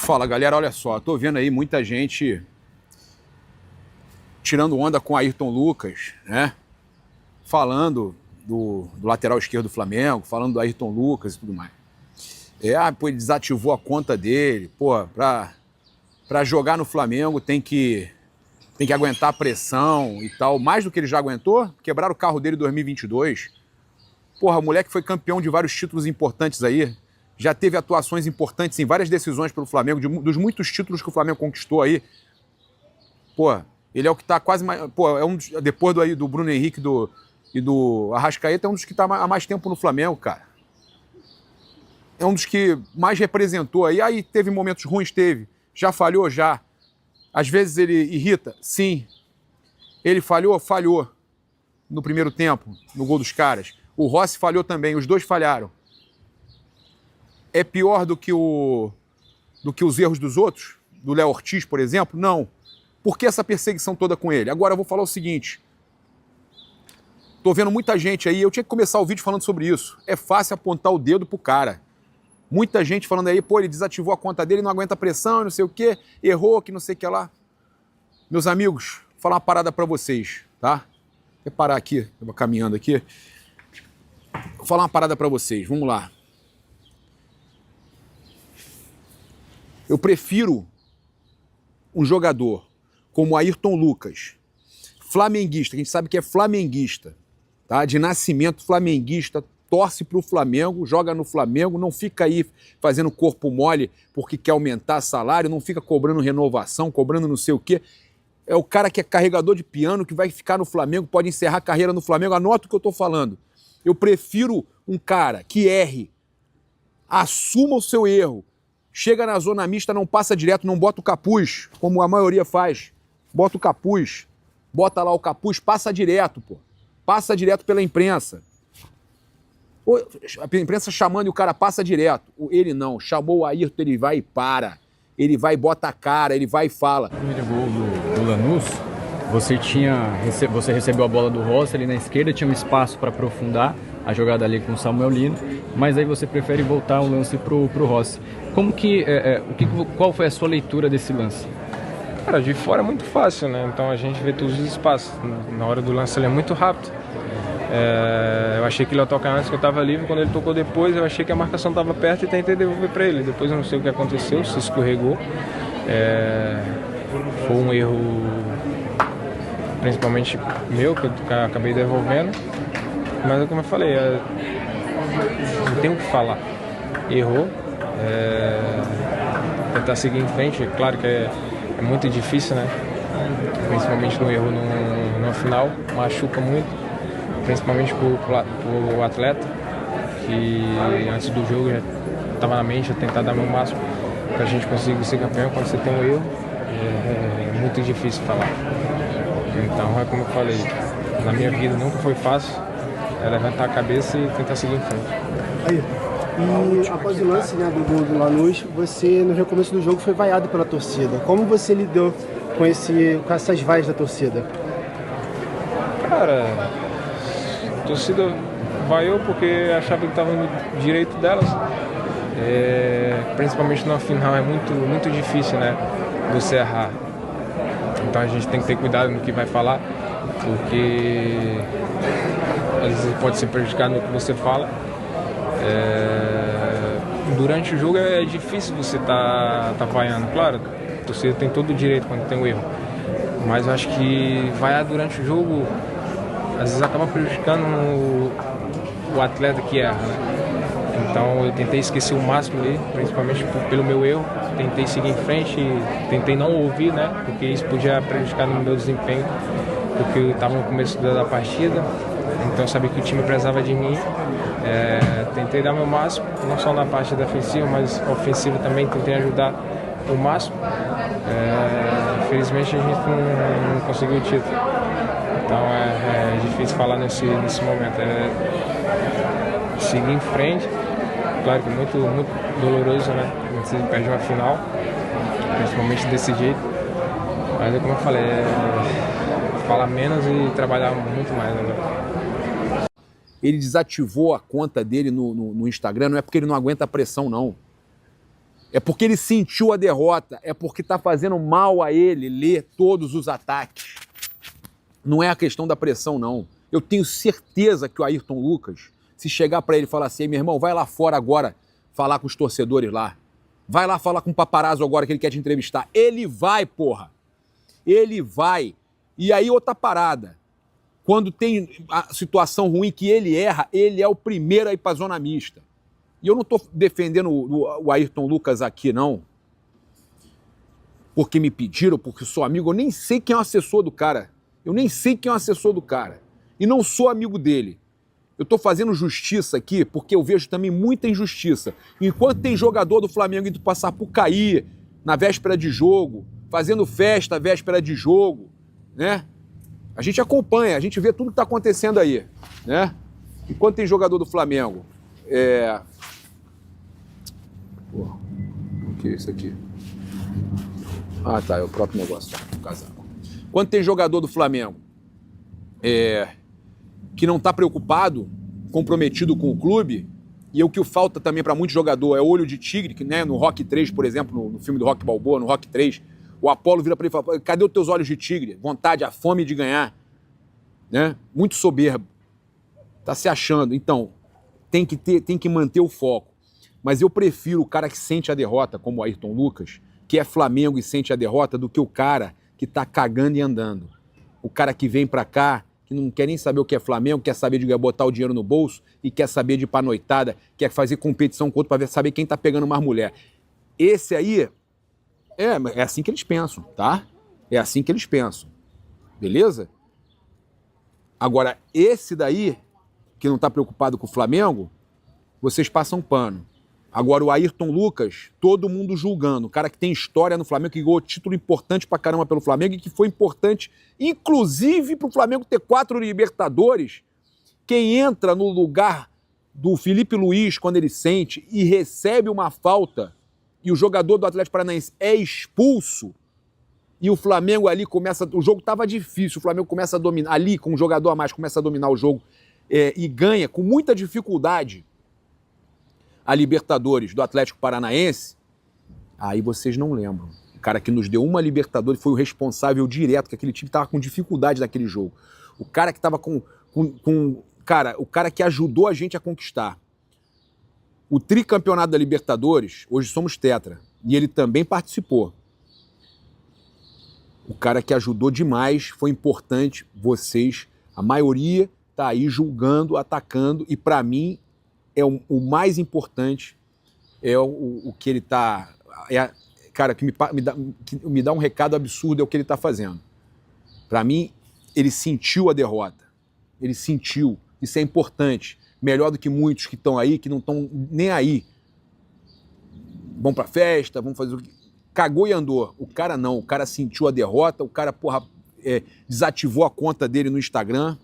Fala, galera, olha só, tô vendo aí muita gente tirando onda com Ayrton Lucas, né? Falando do lateral esquerdo do Flamengo, falando do Ayrton Lucas e tudo mais. Pô, ele desativou a conta dele, pô, pra jogar no Flamengo tem que aguentar a pressão e tal, mais do que ele já aguentou, quebraram o carro dele em 2022. Porra, o moleque foi campeão de vários títulos importantes aí, já teve atuações importantes em várias decisões pelo Flamengo, dos muitos títulos que o Flamengo conquistou aí. Pô, ele é o que tá quase mais... Pô, é um dos, depois do Bruno Henrique e do Arrascaeta, é um dos que tá há mais tempo no Flamengo, cara. É um dos que mais representou aí. Aí teve momentos ruins, teve. Já falhou, já. Às vezes ele irrita, sim. Ele falhou, falhou. No primeiro tempo, no gol dos caras. O Rossi falhou também, os dois falharam. É pior do que os erros dos outros? Do Léo Ortiz, por exemplo? Não. Por que essa perseguição toda com ele? Agora eu vou falar o seguinte. Tô vendo muita gente aí, eu tinha que começar o vídeo falando sobre isso. É fácil apontar o dedo pro cara. Muita gente falando aí, pô, ele desativou a conta dele, não aguenta pressão, não sei o quê, errou, que não sei o que lá. Meus amigos, vou falar uma parada pra vocês, tá? Vou parar aqui, eu vou caminhando aqui. Vou falar uma parada pra vocês, vamos lá. Eu prefiro um jogador como Ayrton Lucas, flamenguista, que a gente sabe que é flamenguista, tá? De nascimento flamenguista, torce pro Flamengo, joga no Flamengo, não fica aí fazendo corpo mole porque quer aumentar salário, não fica cobrando renovação, cobrando não sei o quê. É o cara que é carregador de piano, que vai ficar no Flamengo, pode encerrar a carreira no Flamengo. Anota o que eu tô falando. Eu prefiro um cara que erre, assuma o seu erro, chega na zona mista, não passa direto, não bota o capuz, como a maioria faz. Bota o capuz, bota lá o capuz, passa direto, pô. Passa direto pela imprensa. A imprensa chamando e o cara passa direto. Ele não, chamou o Ayrton, ele vai e para. Ele vai e bota a cara, ele vai e fala. No primeiro gol do Lanús, você recebeu a bola do Rossi ali na esquerda, tinha um espaço para aprofundar a jogada ali com o Samuel Lino, mas aí você prefere voltar o lance pro Rossi. Qual foi a sua leitura desse lance? Cara, de fora é muito fácil, né? Então a gente vê todos os espaços. Na hora do lance ele é muito rápido. Eu achei que ele ia tocar antes que eu estava livre, quando ele tocou depois eu achei que a marcação estava perto e tentei devolver para ele. Depois eu não sei o que aconteceu, se escorregou. Foi um erro principalmente meu, que eu acabei devolvendo. Mas como eu falei, não tem o que falar. Errou. Tentar seguir em frente, claro que é muito difícil, né? Principalmente no erro no final, machuca muito, principalmente pro atleta, que antes do jogo já estava na mente, tentar dar o meu máximo para a gente conseguir ser campeão. Quando você tem um erro, é muito difícil falar. Então, é como eu falei, na minha vida nunca foi fácil, levantar a cabeça e tentar seguir em frente. Aí. E após o lance, né, do gol do Lanús, você no recomeço do jogo foi vaiado pela torcida. Como você lidou com essas vaias da torcida? Cara, a torcida vaiou porque achava que estava no direito delas. Principalmente na final é muito difícil, né, você errar. Então a gente tem que ter cuidado no que vai falar, porque às vezes pode ser prejudicado no que você fala. Durante o jogo é difícil você tá vaiando, claro, a torcida tem todo o direito quando tem um erro, mas eu acho que vaiar durante o jogo às vezes acaba prejudicando o atleta que erra, né? Então eu tentei esquecer o máximo ali, principalmente pelo meu erro, tentei seguir em frente, tentei não ouvir, né, porque isso podia prejudicar no meu desempenho, porque eu estava no começo da partida, então eu sabia que o time precisava de mim. Tentei dar meu máximo, não só na parte defensiva, mas ofensiva também, tentei ajudar o máximo. Infelizmente a gente não conseguiu o título, então é difícil falar nesse momento. Seguir em frente, claro que muito doloroso, né? Você perde uma final, principalmente desse jeito, mas como eu falei, falar menos e trabalhar muito mais, né? Ele desativou a conta dele no Instagram, não é porque ele não aguenta a pressão, não. É porque ele sentiu a derrota, é porque tá fazendo mal a ele ler todos os ataques. Não é a questão da pressão, não. Eu tenho certeza que o Ayrton Lucas, se chegar para ele e falar assim, meu irmão, vai lá fora agora falar com os torcedores lá. Vai lá falar com o paparazzo agora que ele quer te entrevistar. Ele vai, porra. Ele vai. E aí outra parada. Quando tem a situação ruim que ele erra, ele é o primeiro a ir pra zona mista. E eu não tô defendendo o Ayrton Lucas aqui, não. Porque me pediram, porque sou amigo. Eu nem sei quem é o assessor do cara. Eu nem sei quem é o assessor do cara. E não sou amigo dele. Eu tô fazendo justiça aqui porque eu vejo também muita injustiça. Enquanto tem jogador do Flamengo indo passar por cair na véspera de jogo, fazendo festa na véspera de jogo, né? A gente acompanha, a gente vê tudo que tá acontecendo aí, né? Enquanto tem jogador do Flamengo, Pô, o que é isso aqui? Ah, tá, é o próprio negócio, tá, o casaco. Quando tem jogador do Flamengo que não está preocupado, comprometido com o clube, e o que falta também para muito jogador é olho de tigre, que né, no Rock 3, por exemplo, no filme do Rock Balboa, no Rock 3, o Apolo vira para ele e fala, cadê os teus olhos de tigre? Vontade, a fome de ganhar. Né? Muito soberbo. Tá se achando. Então, tem que manter o foco. Mas eu prefiro o cara que sente a derrota, como o Ayrton Lucas, que é Flamengo e sente a derrota, do que o cara que tá cagando e andando. O cara que vem para cá, que não quer nem saber o que é Flamengo, quer saber de botar o dinheiro no bolso e quer saber de ir pra noitada, quer fazer competição com outro para saber quem tá pegando mais mulher. Esse aí, é assim que eles pensam, tá? É assim que eles pensam. Beleza? Agora, esse daí, que não tá preocupado com o Flamengo, vocês passam pano. Agora, o Ayrton Lucas, todo mundo julgando. O cara que tem história no Flamengo, que ganhou título importante pra caramba pelo Flamengo e que foi importante, inclusive pro Flamengo ter 4 Libertadores. Quem entra no lugar do Felipe Luiz quando ele sente e recebe uma falta e o jogador do Atlético Paranaense é expulso e o Flamengo ali começa... O jogo tava difícil, o Flamengo começa a dominar, ali com um jogador a mais, começa a dominar o jogo e ganha com muita dificuldade a Libertadores do Atlético Paranaense, aí vocês não lembram. O cara que nos deu uma Libertadores foi o responsável direto, que aquele time estava com dificuldade naquele jogo. O cara que estava o cara que ajudou a gente a conquistar o tricampeonato da Libertadores, hoje somos tetra, e ele também participou. O cara que ajudou demais, foi importante, vocês, a maioria tá aí julgando, atacando, e para mim o mais importante é o que ele tá... cara, que me dá um recado absurdo é o que ele tá fazendo. Para mim, ele sentiu a derrota. Ele sentiu. Isso é importante. Melhor do que muitos que estão aí, que não estão nem aí. Vão pra festa, vão fazer o que... Cagou e andou. O cara não. O cara sentiu a derrota, o cara, desativou a conta dele no Instagram.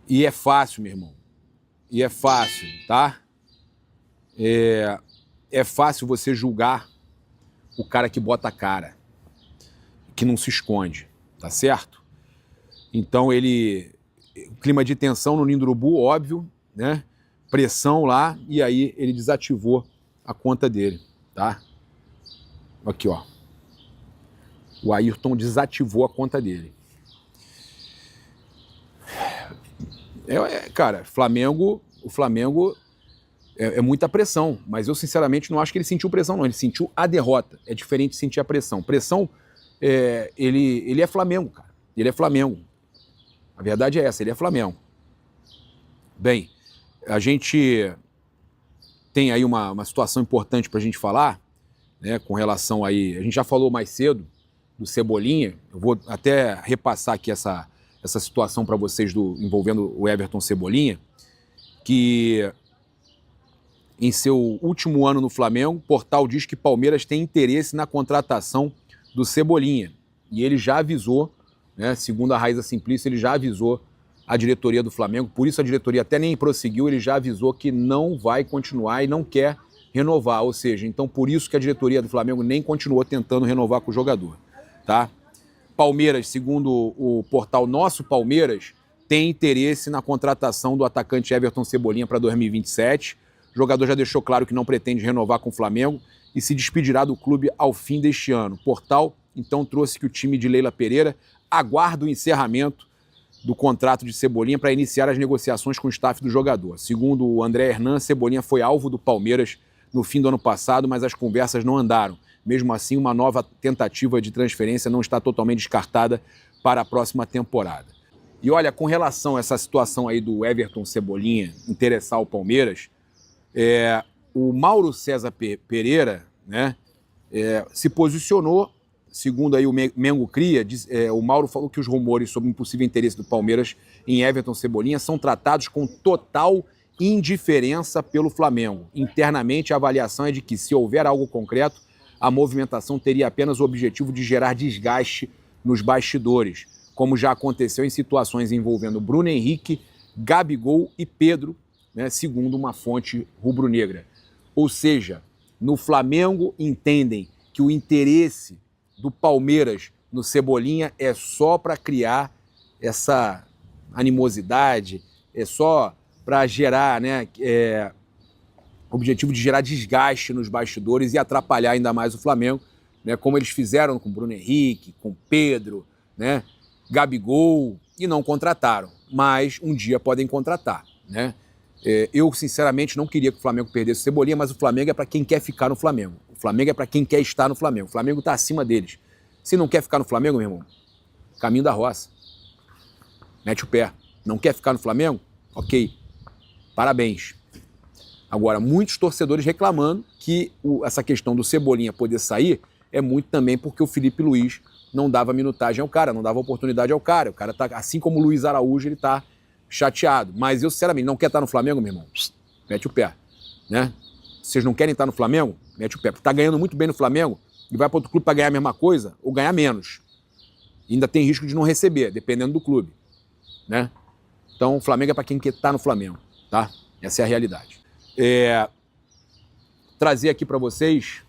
E é fácil, meu irmão. E é fácil, tá? É fácil você julgar o cara que bota a cara, que não se esconde, tá certo? Então clima de tensão no Ninho do Urubu, óbvio, né? Pressão lá, e aí ele desativou a conta dele, tá? Aqui, ó. O Ayrton desativou a conta dele. Cara, o Flamengo é muita pressão, mas eu sinceramente não acho que ele sentiu pressão, não. Ele sentiu a derrota. É diferente de sentir a pressão. Pressão, ele é Flamengo, cara. Ele é Flamengo. A verdade é essa, ele é Flamengo. Bem, a gente tem aí uma situação importante pra gente falar, né, com relação aí... A gente já falou mais cedo do Cebolinha. Eu vou até repassar aqui essa situação para vocês envolvendo o Everton Cebolinha, que em seu último ano no Flamengo, o portal diz que Palmeiras tem interesse na contratação do Cebolinha. E ele já avisou, né, segundo a Raíza Simplício, ele já avisou a diretoria do Flamengo, por isso a diretoria até nem prosseguiu, ele já avisou que não vai continuar e não quer renovar, ou seja, então por isso que a diretoria do Flamengo nem continuou tentando renovar com o jogador, tá? Palmeiras, segundo o portal Nosso Palmeiras, tem interesse na contratação do atacante Everton Cebolinha para 2027. O jogador já deixou claro que não pretende renovar com o Flamengo e se despedirá do clube ao fim deste ano. O portal, então, trouxe que o time de Leila Pereira aguarda o encerramento do contrato de Cebolinha para iniciar as negociações com o staff do jogador. Segundo o André Hernan, Cebolinha foi alvo do Palmeiras no fim do ano passado, mas as conversas não andaram. Mesmo assim, uma nova tentativa de transferência não está totalmente descartada para a próxima temporada. E olha, com relação a essa situação aí do Everton Cebolinha interessar o Palmeiras, o Mauro César Pereira, né, se posicionou, segundo aí o Mengo Cria, o Mauro falou que os rumores sobre o impossível interesse do Palmeiras em Everton Cebolinha são tratados com total indiferença pelo Flamengo. Internamente, a avaliação é de que, se houver algo concreto, a movimentação teria apenas o objetivo de gerar desgaste nos bastidores, como já aconteceu em situações envolvendo Bruno Henrique, Gabigol e Pedro, né, segundo uma fonte rubro-negra. Ou seja, no Flamengo entendem que o interesse do Palmeiras no Cebolinha é só para criar essa animosidade, é só para gerar, né, objetivo de gerar desgaste nos bastidores e atrapalhar ainda mais o Flamengo, né, como eles fizeram com Bruno Henrique, com Pedro, né, Gabigol, e não contrataram, mas um dia podem contratar, né? Eu, sinceramente, não queria que o Flamengo perdesse o Cebolinha, mas o Flamengo é para quem quer ficar no Flamengo. O Flamengo é para quem quer estar no Flamengo. O Flamengo está acima deles. Se não quer ficar no Flamengo, meu irmão, caminho da roça. Mete o pé. Não quer ficar no Flamengo? Ok. Parabéns. Agora, muitos torcedores reclamando que essa questão do Cebolinha poder sair é muito também porque o Felipe Luiz não dava minutagem ao cara, não dava oportunidade ao cara. O cara tá, assim como o Luiz Araújo, ele tá chateado. Mas eu, sinceramente, não quer estar no Flamengo, meu irmão? Mete o pé, né? Vocês não querem estar no Flamengo? Mete o pé. Porque tá ganhando muito bem no Flamengo e vai para outro clube para ganhar a mesma coisa ou ganhar menos. E ainda tem risco de não receber, dependendo do clube, né? Então, o Flamengo é para quem quer estar no Flamengo, tá? Essa é a realidade. Trazer aqui para vocês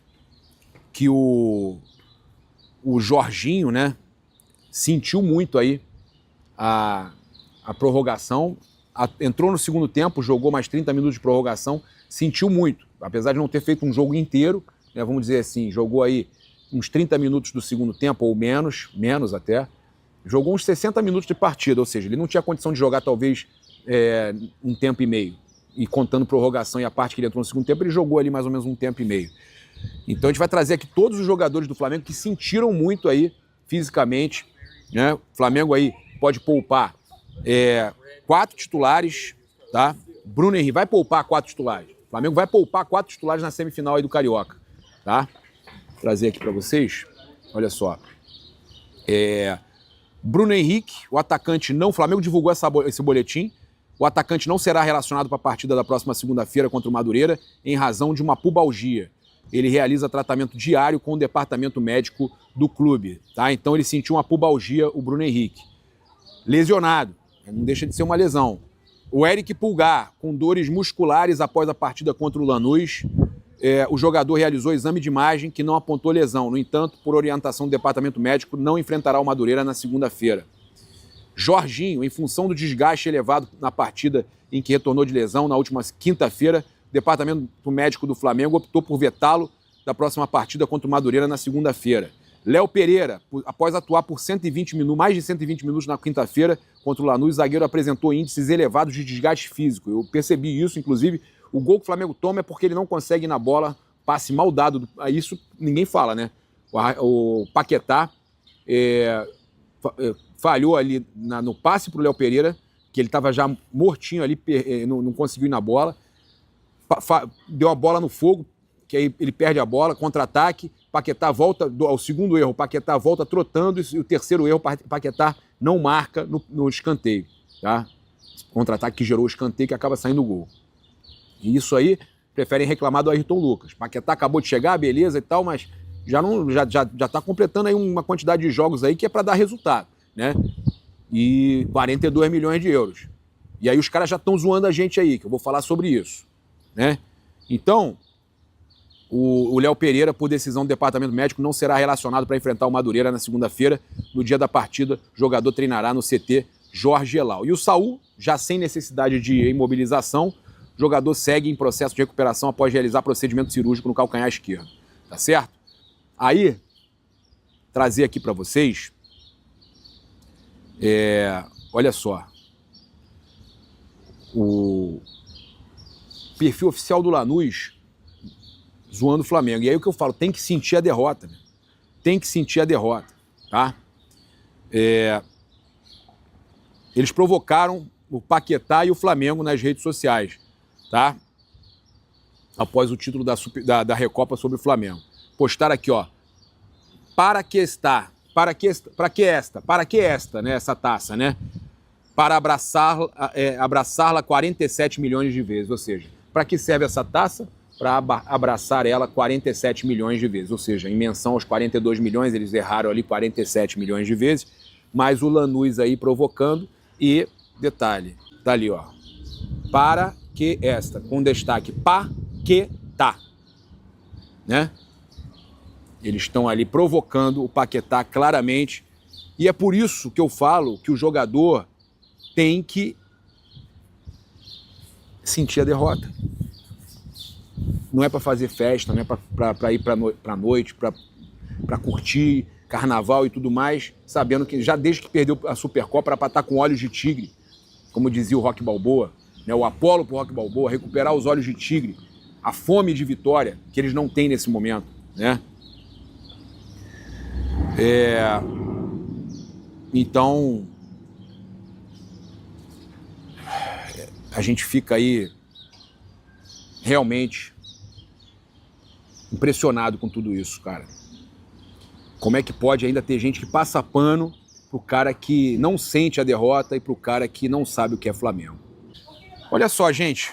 que o Jorginho, né, sentiu muito aí a prorrogação, entrou no segundo tempo, jogou mais 30 minutos de prorrogação, sentiu muito, apesar de não ter feito um jogo inteiro, né, vamos dizer assim, jogou aí uns 30 minutos do segundo tempo, ou menos até, jogou uns 60 minutos de partida, ou seja, ele não tinha condição de jogar talvez um tempo e meio, e contando prorrogação e a parte que ele entrou no segundo tempo, ele jogou ali mais ou menos um tempo e meio. Então a gente vai trazer aqui todos os jogadores do Flamengo que sentiram muito aí fisicamente, né? O Flamengo aí pode poupar 4 titulares, tá? Bruno Henrique vai poupar 4 titulares. O Flamengo vai poupar 4 titulares na semifinal aí do Carioca, tá? Vou trazer aqui para vocês, olha só. Bruno Henrique, o atacante não... O Flamengo divulgou esse boletim. O atacante não será relacionado para a partida da próxima segunda-feira contra o Madureira em razão de uma pubalgia. Ele realiza tratamento diário com o departamento médico do clube, tá? Então ele sentiu uma pubalgia, o Bruno Henrique. Lesionado, não deixa de ser uma lesão. O Eric Pulgar, com dores musculares após a partida contra o Lanús. O jogador realizou exame de imagem que não apontou lesão. No entanto, por orientação do departamento médico, não enfrentará o Madureira na segunda-feira. Jorginho, em função do desgaste elevado na partida em que retornou de lesão na última quinta-feira, o departamento médico do Flamengo optou por vetá-lo da próxima partida contra o Madureira na segunda-feira. Léo Pereira, após atuar por mais de 120 minutos na quinta-feira contra o Lanús, o zagueiro apresentou índices elevados de desgaste físico. Eu percebi isso, inclusive, o gol que o Flamengo toma é porque ele não consegue ir na bola, passe mal dado. Isso ninguém fala, né? O Paquetá falhou ali no passe para o Léo Pereira, que ele estava já mortinho ali, não conseguiu ir na bola. Deu a bola no fogo, que aí ele perde a bola, contra-ataque, Paquetá volta, ao segundo erro, Paquetá volta trotando, e o terceiro erro, Paquetá não marca no escanteio, tá? Contra-ataque que gerou o escanteio, que acaba saindo o gol. E isso aí, preferem reclamar do Ayrton Lucas. Paquetá acabou de chegar, beleza e tal, mas já tá completando aí uma quantidade de jogos aí que é para dar resultado, né? E 42 milhões de euros. E aí os caras já estão zoando a gente aí, que eu vou falar sobre isso, né? Então, o Léo Pereira, por decisão do departamento médico, não será relacionado para enfrentar o Madureira na segunda-feira. No dia da partida, o jogador treinará no CT Jorge Elal. E o Saul, já sem necessidade de imobilização, O jogador segue em processo de recuperação após realizar procedimento cirúrgico no calcanhar esquerdo. Tá certo? Aí, trazer aqui para vocês, olha só, o perfil oficial do Lanús zoando o Flamengo. E aí o que eu falo, tem que sentir a derrota, né? Tem que sentir a derrota, tá? Eles provocaram o Paquetá e o Flamengo nas redes sociais, tá? Após o título da Recopa sobre o Flamengo. Postaram aqui, ó. Para que esta, né? Essa taça, né? Para abraçá-la 47 milhões de vezes. Ou seja, para que serve essa taça? Para abraçar ela 47 milhões de vezes. Ou seja, em menção aos 42 milhões, eles erraram ali 47 milhões de vezes. Mas o Lanús aí provocando. E, detalhe, tá ali, ó. Para que esta, com destaque, Paquetá. Né? Eles estão ali provocando o Paquetá claramente. E é por isso que eu falo que o jogador tem que sentir a derrota. Não é para fazer festa, não é para ir para noite, para curtir carnaval e tudo mais, sabendo que já desde que perdeu a Supercopa era para estar com olhos de tigre, como dizia o Rock Balboa, né? O Apolo pro Rock Balboa, recuperar os olhos de tigre, a fome de vitória que eles não têm nesse momento, né? Então, a gente fica aí realmente impressionado com tudo isso, cara. Como é que pode ainda ter gente que passa pano pro cara que não sente a derrota e pro cara que não sabe o que é Flamengo? Olha só, gente,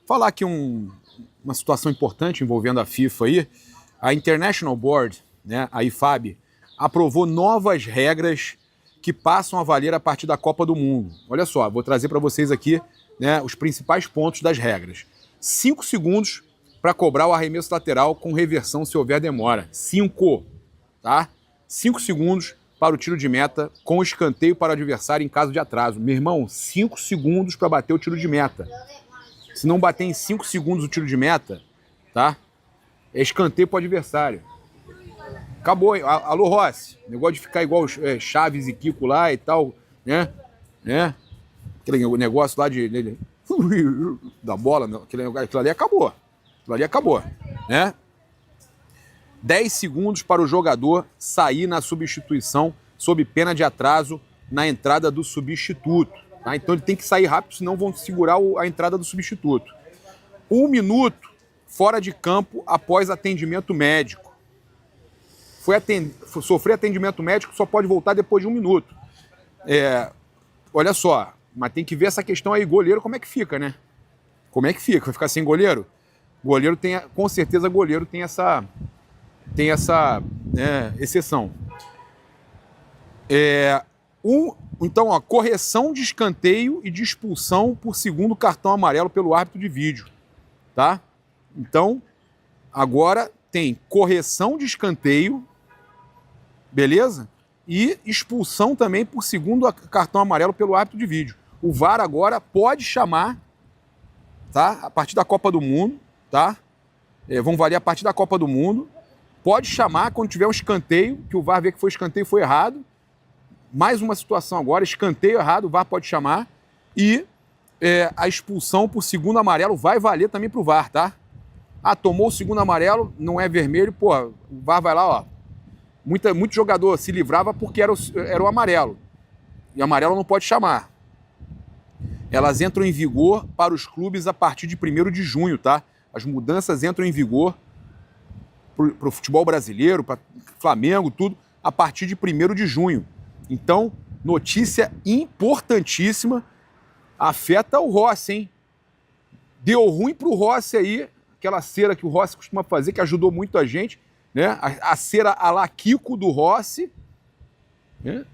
falar aqui uma situação importante envolvendo a FIFA aí. A International Board, né, a IFAB, aprovou novas regras que passam a valer a partir da Copa do Mundo. Olha só, vou trazer para vocês aqui, né, os principais pontos das regras. 5 segundos para cobrar o arremesso lateral com reversão se houver demora. 5, tá? 5 segundos para o tiro de meta com escanteio para o adversário em caso de atraso. Meu irmão, 5 segundos para bater o tiro de meta. Se não bater em 5 segundos o tiro de meta, tá? É escanteio para o adversário. Acabou, hein? Alô, Rossi. Negócio de ficar igual Chaves e Kiko lá e tal, né? Aquele negócio lá da bola, aquilo ali acabou. Aquilo ali acabou, né? 10 segundos para o jogador sair na substituição sob pena de atraso na entrada do substituto. Tá? Então ele tem que sair rápido, senão vão segurar a entrada do substituto. 1 minuto fora de campo após atendimento médico. Sofrer atendimento médico só pode voltar depois de 1 minuto. Olha só, mas tem que ver essa questão aí, goleiro, como é que fica, né? Como é que fica? Vai ficar sem goleiro? Goleiro tem, com certeza, goleiro tem essa exceção. Então, ó, correção de escanteio e de expulsão por segundo cartão amarelo pelo árbitro de vídeo, tá? Então, agora tem correção de escanteio, beleza? E expulsão também por segundo cartão amarelo pelo árbitro de vídeo. O VAR agora pode chamar, tá? A partir da Copa do Mundo, tá? Vão valer a partir da Copa do Mundo. Pode chamar quando tiver um escanteio, que o VAR vê que foi escanteio, foi errado. Mais uma situação agora, escanteio errado, o VAR pode chamar. E a expulsão por segundo amarelo vai valer também pro VAR, tá? Ah, tomou o segundo amarelo, não é vermelho, pô, o VAR vai lá, ó. Muito jogador se livrava porque era o amarelo. E amarelo não pode chamar. Elas entram em vigor para os clubes a partir de 1º de junho, tá? As mudanças entram em vigor para o futebol brasileiro, para Flamengo, tudo, a partir de 1º de junho. Então, notícia importantíssima, afeta o Rossi, hein? Deu ruim pro Rossi aí, aquela cera que o Rossi costuma fazer, que ajudou muito a gente, né? A cera à la Kiko do Rossi, né?